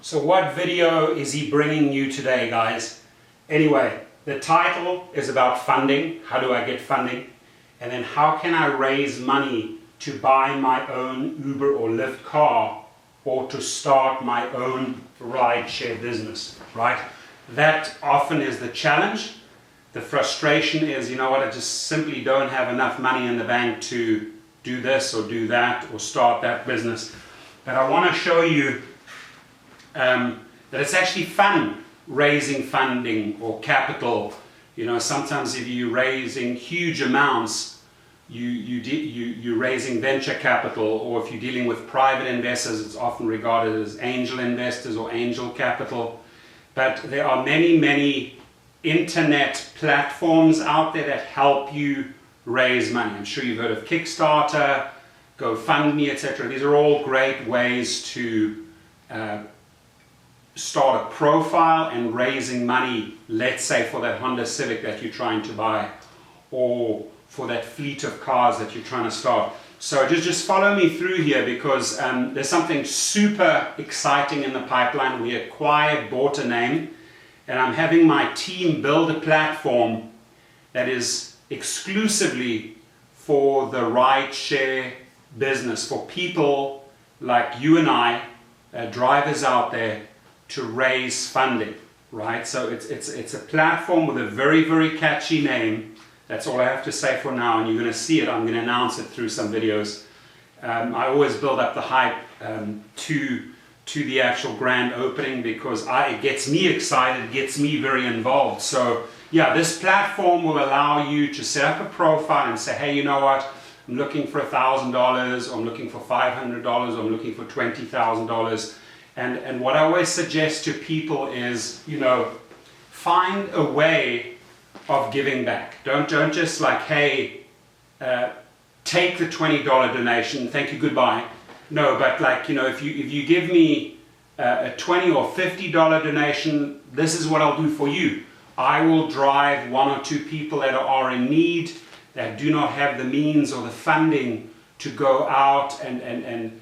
So what video is he bringing you today, guys? Anyway, the title is about funding. How do I get funding? And then how can I raise money to buy my own Uber or Lyft car or to start my own rideshare business, right? That often is the challenge. The frustration is, you know what, I just simply don't have enough money in the bank to do this or do that or start that business. But I want to show you that it's actually fun raising funding or capital. You know, sometimes if you're raising huge amounts, you're raising venture capital, or if you're dealing with private investors, it's often regarded as angel investors or angel capital. But there are many internet platforms out there that help you raise money. I'm sure you've heard of Kickstarter, GoFundMe, etc. These are all great ways to start a profile and raising money, let's say for that Honda Civic that you're trying to buy, or for that fleet of cars that you're trying to start. So just follow me through here, because there's something super exciting in the pipeline. We bought a name, and I'm having my team build a platform that is exclusively for the rideshare business, for people like you and I, drivers out there, to raise funding, right? So it's a platform with a very catchy name. That's all I have to say for now, and you're going to see it. I'm going to announce it through some videos. I always build up the hype to the actual grand opening, because it gets me excited, it gets me very involved. So yeah, this platform will allow you to set up a profile and say, hey, you know what, I'm looking for $1,000, I'm looking for $500, I'm looking for $20,000. And what I always suggest to people is, you know, find a way of giving back. Don't just like, hey, take the $20 donation, thank you, goodbye. No, but like, you know, if you give me a $20 or $50 donation, this is what I'll do for you. I will drive one or two people that are in need, that do not have the means or the funding to go out and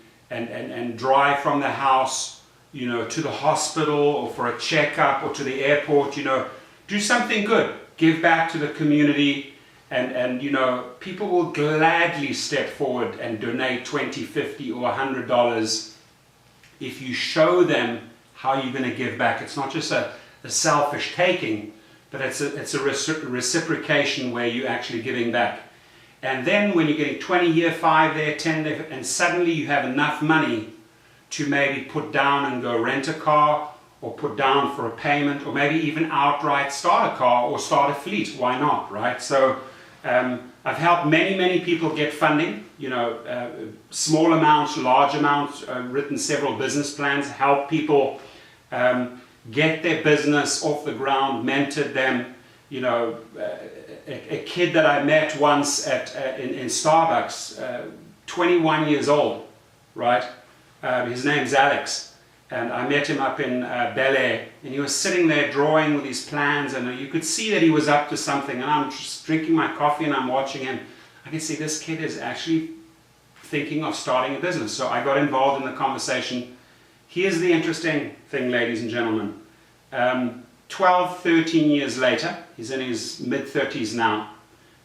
drive from the house, you know, to the hospital or for a checkup or to the airport. You know, do something good, give back to the community, and you know, people will gladly step forward and donate $20, $50 or $100 if you show them how you're going to give back. It's not just a selfish taking, but it's a reciprocation where you're actually giving back. And then when you're getting 20 here, 5 there, 10 there, and suddenly you have enough money to maybe put down and go rent a car, or put down for a payment, or maybe even outright start a car or start a fleet. Why not, right? So I've helped many people get funding, you know, small amounts, large amounts, written several business plans, helped people get their business off the ground, mentored them. You know, a kid that I met once in Starbucks, 21 years old, right? His name's Alex, and I met him up in Bel Air, and he was sitting there drawing with his plans, and you could see that he was up to something. And I'm just drinking my coffee and I'm watching him. I can see this kid is actually thinking of starting a business. So I got involved in the conversation. Here's the interesting thing, ladies and gentlemen. 12, 13 years later, he's in his mid-30s now.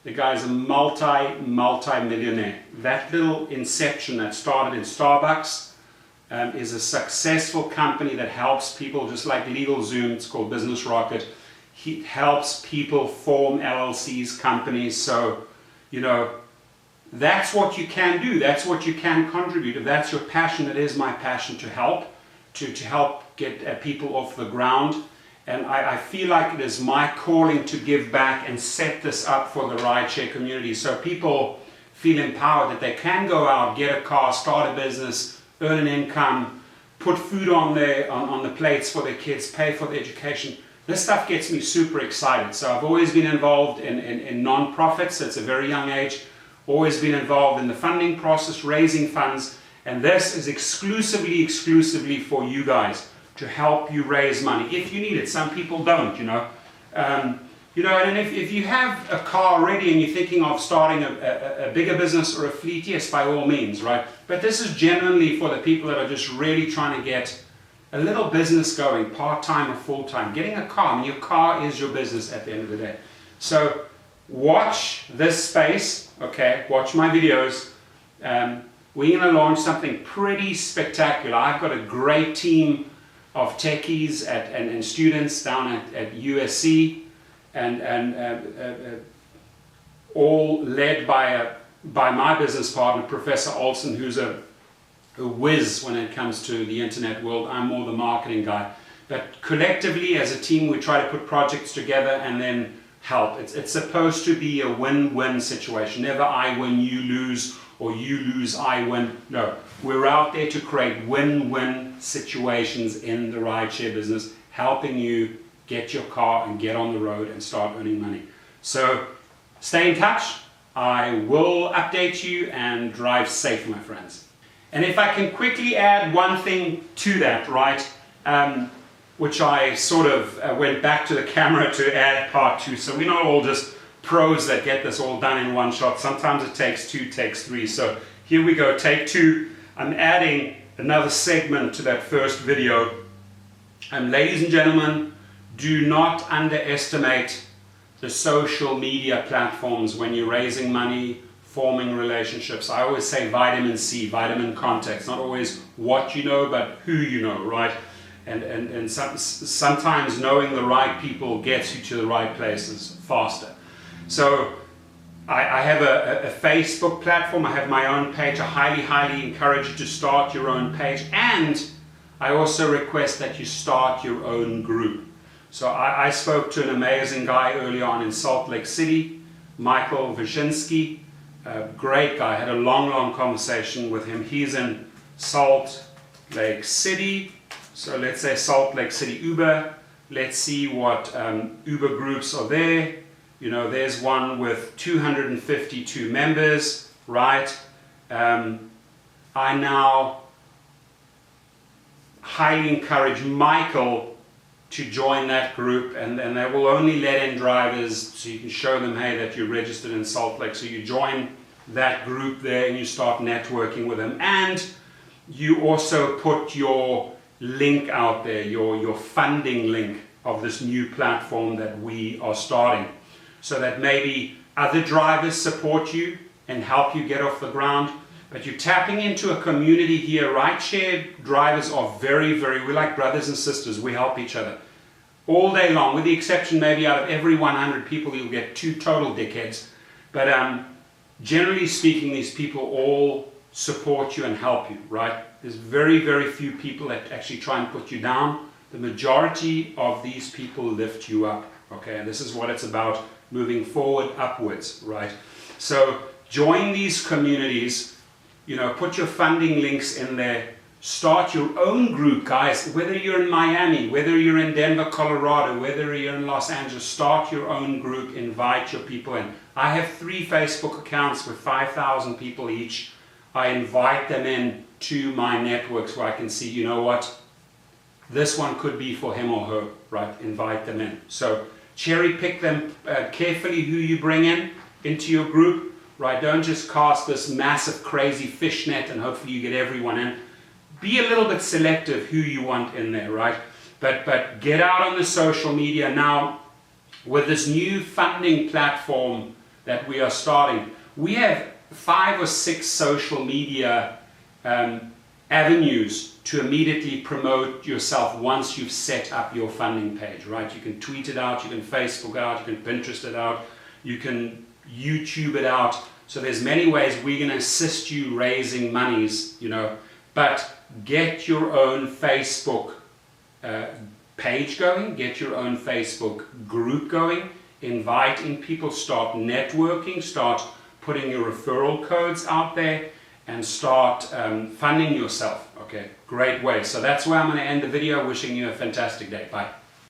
The guy's a multi-millionaire. That little inception that started in Starbucks is a successful company that helps people, just like LegalZoom, it's called Business Rocket. He helps people form LLCs, companies. So, you know, that's what you can do. That's what you can contribute. If that's your passion, it is my passion to help get people off the ground. And I feel like it is my calling to give back and set this up for the rideshare community, so people feel empowered that they can go out, get a car, start a business, earn an income, put food on the plates for their kids, pay for their education. This stuff gets me super excited. So I've always been involved in non-profits at a very young age, always been involved in the funding process, raising funds, and this is exclusively for you guys, to help you raise money if you need it. Some people don't, you know. You know, and if you have a car already and you're thinking of starting a bigger business or a fleet, yes, by all means, right? But this is genuinely for the people that are just really trying to get a little business going, part-time or full-time, getting a car. I mean, your car is your business at the end of the day. So watch this space, okay? Watch my videos. We're going to launch something pretty spectacular. I've got a great team of techies and students down at USC, and all led by my business partner, Professor Olson, who's a whiz when it comes to the internet world. I'm more the marketing guy. But collectively, as a team, we try to put projects together and then help. It's supposed to be a win-win situation. Never I win, you lose, or you lose, I win. No, we're out there to create win-win situations in the rideshare business, helping you get your car and get on the road and start earning money. So stay in touch. I will update you, and drive safe, my friends. And if I can quickly add one thing to that, right, which I sort of went back to the camera to add part 2. So we're not all just pros that get this all done in one shot. Sometimes it takes 2, takes 3. So here we go, take 2. I'm adding another segment to that first video. Ladies and gentlemen, do not underestimate the social media platforms when you're raising money, forming relationships. I always say vitamin C, vitamin context. Not always what you know, but who you know, right? And sometimes knowing the right people gets you to the right places faster. So I have a Facebook platform. I have my own page. I highly encourage you to start your own page. And I also request that you start your own group. So I spoke to an amazing guy early on in Salt Lake City, Michael Wyszynski, a great guy. I had a long conversation with him. He's in Salt Lake City. So let's say Salt Lake City Uber. Let's see what Uber groups are there. You know, there's one with 252 members, right? I now highly encourage Michael to join that group, and they will only let in drivers, so you can show them, hey, that you're registered in Salt Lake. So you join that group there and you start networking with them. And you also put your link out there, your funding link of this new platform that we are starting, so that maybe other drivers support you and help you get off the ground. But you're tapping into a community here. Rideshare drivers are we're like brothers and sisters. We help each other all day long, with the exception maybe out of every 100 people you'll get 2 total dickheads. But generally speaking, these people all support you and help you, right? There's very few people that actually try and put you down. The majority of these people lift you up, okay? And this is what it's about, moving forward, upwards, right? So join these communities. You know, put your funding links in there. Start your own group, guys. Whether you're in Miami, whether you're in Denver, Colorado, whether you're in Los Angeles, start your own group. Invite your people in. I have 3 Facebook accounts with 5,000 people each. I invite them in to my networks where I can see, you know what, this one could be for him or her, right? Invite them in. So cherry pick them carefully who you bring in into your group. Right, don't just cast this massive, crazy fishnet and hopefully you get everyone in. Be a little bit selective who you want in there, right? But get out on the social media now. With this new funding platform that we are starting, we have 5 or 6 social media avenues to immediately promote yourself once you've set up your funding page, right? You can tweet it out, you can Facebook it out, you can Pinterest it out, you can YouTube it out. So there's many ways we're going to assist you raising monies, you know, but get your own Facebook page going, get your own Facebook group going, invite in people, start networking, start putting your referral codes out there, and start funding yourself. Okay, great way. So that's where I'm going to end the video. Wishing you a fantastic day. Bye.